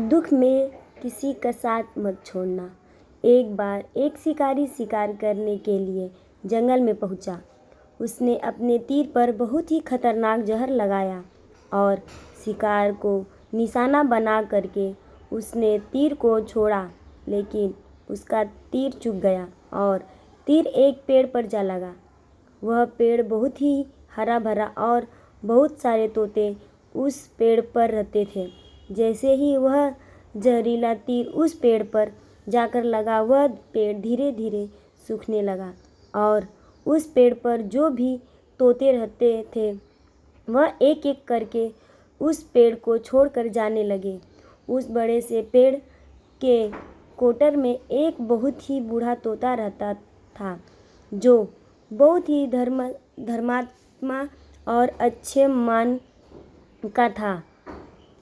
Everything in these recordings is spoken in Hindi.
दुख में किसी का साथ मत छोड़ना। एक बार एक शिकारी शिकार करने के लिए जंगल में पहुंचा। उसने अपने तीर पर बहुत ही खतरनाक जहर लगाया और शिकार को निशाना बना करके उसने तीर को छोड़ा, लेकिन उसका तीर चूक गया और तीर एक पेड़ पर जा लगा। वह पेड़ बहुत ही हरा भरा और बहुत सारे तोते उस पेड़ पर रहते थे। जैसे ही वह जहरीला तीर उस पेड़ पर जाकर लगा, वह पेड़ धीरे धीरे सूखने लगा और उस पेड़ पर जो भी तोते रहते थे वह एक एक करके उस पेड़ को छोड़कर जाने लगे। उस बड़े से पेड़ के कोटर में एक बहुत ही बूढ़ा तोता रहता था, जो बहुत ही धर्मात्मा और अच्छे मन का था।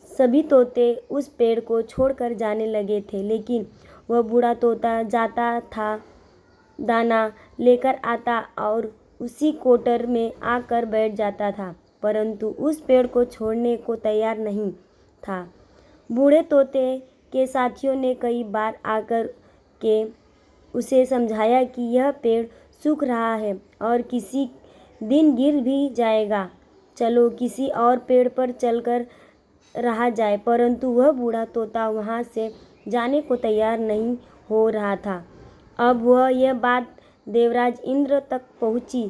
सभी तोते उस पेड़ को छोड़कर जाने लगे थे, लेकिन वह बूढ़ा तोता जाता था, दाना लेकर आता और उसी कोटर में आकर बैठ जाता था, परंतु उस पेड़ को छोड़ने को तैयार नहीं था। बूढ़े तोते के साथियों ने कई बार आकर के उसे समझाया कि यह पेड़ सूख रहा है और किसी दिन गिर भी जाएगा, चलो किसी और पेड़ पर चलकर रहा जाए, परंतु वह बूढ़ा तोता वहाँ से जाने को तैयार नहीं हो रहा था। अब वह यह बात देवराज इंद्र तक पहुँची।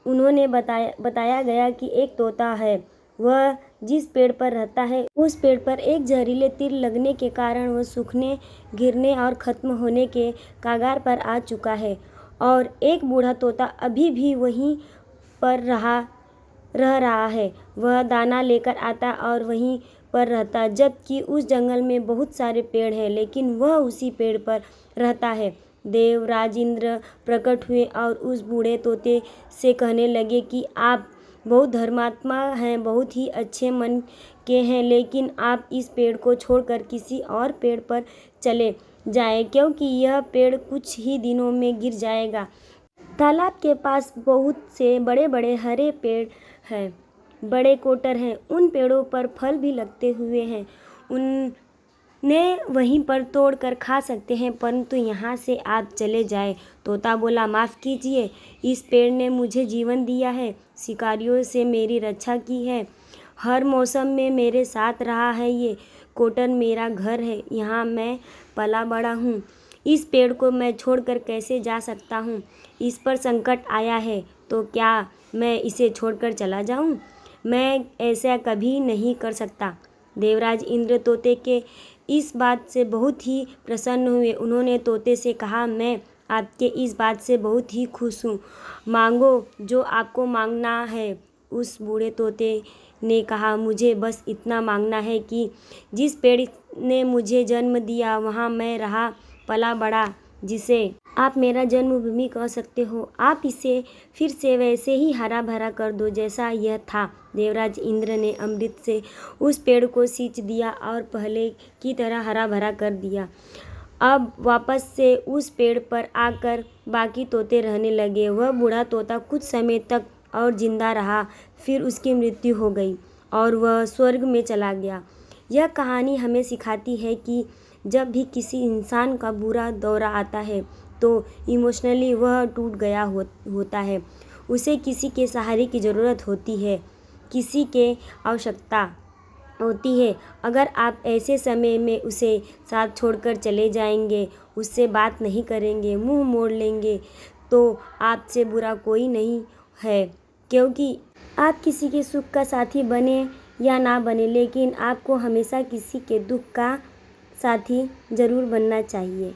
उन्होंने बताया गया कि एक तोता है, वह जिस पेड़ पर रहता है उस पेड़ पर एक जहरीले तीर लगने के कारण वह सूखने, गिरने और ख़त्म होने के कगार पर आ चुका है, और एक बूढ़ा तोता अभी भी वहीं पर रह रहा है। वह दाना लेकर आता और वहीं पर रहता, जबकि उस जंगल में बहुत सारे पेड़ हैं, लेकिन वह उसी पेड़ पर रहता है। देवराज इंद्र प्रकट हुए और उस बूढ़े तोते से कहने लगे कि आप बहुत धर्मात्मा हैं, बहुत ही अच्छे मन के हैं, लेकिन आप इस पेड़ को छोड़कर किसी और पेड़ पर चले जाएं, क्योंकि यह पेड़ कुछ ही दिनों में गिर जाएगा। तालाब के पास बहुत से बड़े बड़े हरे पेड़ हैं, बड़े कोटर हैं, उन पेड़ों पर फल भी लगते हुए हैं, उन्हें वहीं पर तोड़ कर खा सकते हैं, परंतु यहाँ से आप चले जाएं। तोता बोला, माफ़ कीजिए, इस पेड़ ने मुझे जीवन दिया है, शिकारियों से मेरी रक्षा की है, हर मौसम में मेरे साथ रहा है, ये कोटर मेरा घर है, यहाँ मैं पला बड़ा हूँ। इस पेड़ को मैं छोड़कर कैसे जा सकता हूँ? इस पर संकट आया है तो क्या मैं इसे छोड़कर चला जाऊँ? मैं ऐसा कभी नहीं कर सकता। देवराज इंद्र तोते के इस बात से बहुत ही प्रसन्न हुए। उन्होंने तोते से कहा, मैं आपके इस बात से बहुत ही खुश हूँ, मांगो जो आपको मांगना है। उस बूढ़े तोते ने कहा, मुझे बस इतना मांगना है कि जिस पेड़ ने मुझे जन्म दिया वहाँ मैं रहा पला बड़ा, जिसे आप मेरा जन्मभूमि कह सकते हो, आप इसे फिर से वैसे ही हरा भरा कर दो जैसा यह था। देवराज इंद्र ने अमृत से उस पेड़ को सींच दिया और पहले की तरह हरा भरा कर दिया। अब वापस से उस पेड़ पर आकर बाकी तोते रहने लगे। वह बूढ़ा तोता कुछ समय तक और जिंदा रहा, फिर उसकी मृत्यु हो गई और वह स्वर्ग में चला गया। यह कहानी हमें सिखाती है कि जब भी किसी इंसान का बुरा दौरा आता है तो इमोशनली वह टूट गया होता है, उसे किसी के सहारे की ज़रूरत होती है, किसी के आवश्यकता होती है। अगर आप ऐसे समय में उसे साथ छोड़कर चले जाएंगे, उससे बात नहीं करेंगे, मुंह मोड़ लेंगे, तो आपसे बुरा कोई नहीं है, क्योंकि आप किसी के सुख का साथी बने या ना बने, लेकिन आपको हमेशा किसी के दुख का साथी ज़रूर बनना चाहिए।